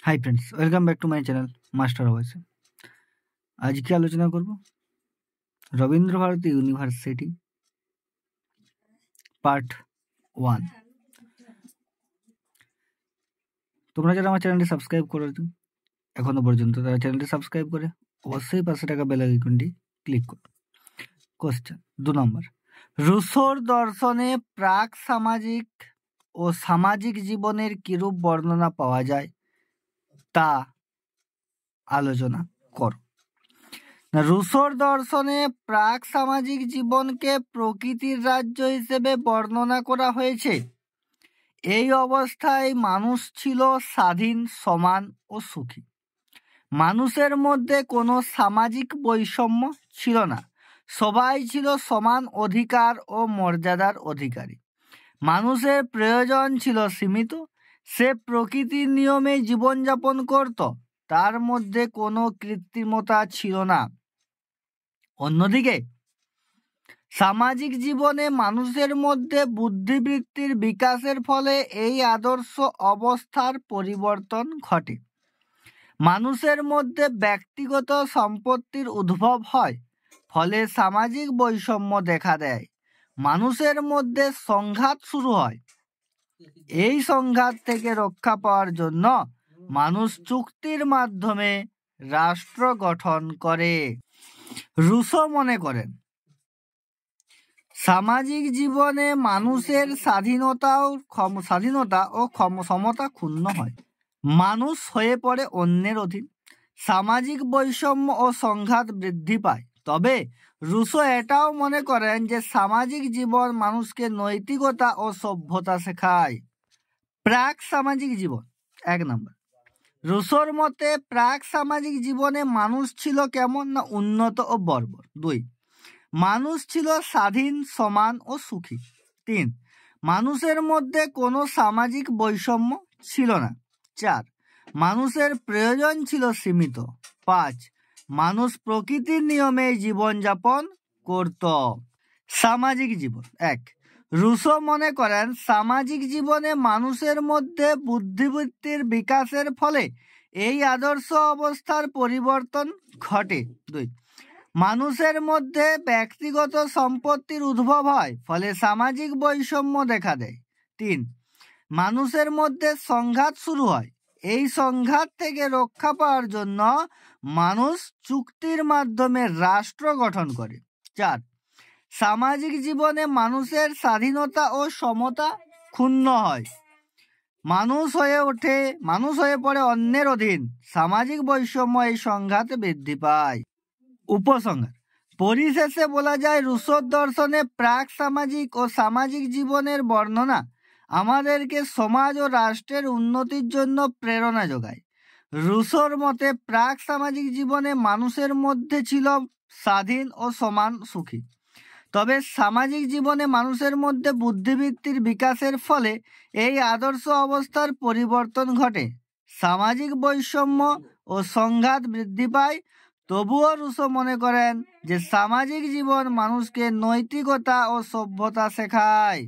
Hi friends, welcome back to my channel master voice. আজকে আলোচনা করব রবীন্দ্রভারতী ইউনিভার্সিটি পার্ট 1। তোমরা যারা আমার চ্যানেলটি সাবস্ক্রাইব করেছো এখনো পর্যন্ত, তারা চ্যানেলটি সাবস্ক্রাইব করে অবশ্যই পাশে থাকা বেল আইকনটি ক্লিক করো। কোশ্চেন 2 নম্বর, রুসোর দর্শনে প্রাক সামাজিক ও সামাজিক জীবনের কিরূপ বর্ণনা পাওয়া যায় তা আলোচনা করো। রুসোর দর্শনে প্রাক সামাজিক জীবনকে প্রকৃতির রাজ্য হিসেবে বর্ণনা করা হয়েছে। এই অবস্থায় মানুষ ছিল স্বাধীন, সমান ও সুখী। মানুষের মধ্যে কোনো সামাজিক বৈষম্য ছিল না, সবাই ছিল সমান অধিকার ও মর্যাদার অধিকারী। মানুষের প্রয়োজন ছিল সীমিত, সে প্রকৃতির নিয়মে জীবনযাপন করত, তার মধ্যে কোনো কৃত্রিমতা ছিল না। অন্যদিকে সামাজিক জীবনে মানুষের মধ্যে বুদ্ধিবৃত্তির বিকাশের ফলে এই আদর্শ অবস্থার পরিবর্তন ঘটে। মানুষের মধ্যে ব্যক্তিগত সম্পত্তির উদ্ভব হয়, ফলে সামাজিক বৈষম্য দেখা দেয়। মানুষের মধ্যে সংঘাত শুরু হয়। এই সংঘাত থেকে রক্ষা পাওয়ার জন্য মানুষ চুক্তির মাধ্যমে রাষ্ট্র গঠন করে। রুসো মনে করেন সামাজিক জীবনে মানুষের স্বাধীনতা ও সমতা ক্ষুণ্ণ হয়, মানুষ হয়ে পড়ে অন্যের অধীন, সামাজিক বৈষম্য ও সংঘাত বৃদ্ধি পায়। তবে রুসো এটাও মনে করেন যে সামাজিক জীবন মানুষকে নৈতিকতা ও সভ্যতা শেখায়। প্রাক সামাজিক জীবন 1 নম্বর, রুসোর মতে প্রাক সামাজিক জীবনে মানুষ ছিল কেমন না উন্নত ও বর্বর। 2, মানুষ ছিল স্বাধীন, সমান ও সুখী। 3, মানুষের মধ্যে কোনো সামাজিক বৈষম্য ছিল না। 4, মানুষের প্রয়োজন ছিল সীমিত। 5, মানুষ প্রকৃতির নিয়মে জীবনযাপন করত। সামাজিক জীবন 1, রুসো মনে করেন সামাজিক জীবনে মানুষের মধ্যে বুদ্ধিবৃত্তির বিকাশের ফলে এই আদর্শ অবস্থার পরিবর্তন ঘটে। 2, মানুষের মধ্যে ব্যক্তিগত সম্পত্তির উদ্ভব হয়, ফলে সামাজিক বৈষম্য দেখা দেয়। 3, মানুষের মধ্যে সংঘাত শুরু হয়। এই সংঘাত থেকে রক্ষা পাওয়ার জন্য মানুষ চুক্তির মাধ্যমে রাষ্ট্র গঠন করে। 4, সামাজিক জীবনে মানুষের স্বাধীনতা ও সমতা ক্ষুণ্ণ হয়, মানুষ হয়ে পড়ে অন্যের অধীন, সামাজিক বৈষম্য এই সংঘাতে বৃদ্ধি পায়। উপসংহার, পরিশেষে বলা যায় রুসোর দর্শনে প্রাক সামাজিক ও সামাজিক জীবনের বর্ণনা আমাদেরকে সমাজ ও রাষ্ট্রের উন্নতির জন্য প্রেরণা যোগায়। রুসোর মতে প্রাক সামাজিক জীবনে মানুষের মধ্যে ছিল স্বাধীন ও সমান সুখী। তবে সামাজিক জীবনে মানুষের মধ্যে বুদ্ধিবৃত্তির বিকাশের ফলে এই আদর্শ অবস্থার পরিবর্তন ঘটে। সামাজিক বৈষম্য ও সংঘাত বৃদ্ধি পায়। তবুও রুসো মনে করেন যে সামাজিক জীবন মানুষকে নৈতিকতা ও সভ্যতা শেখায়।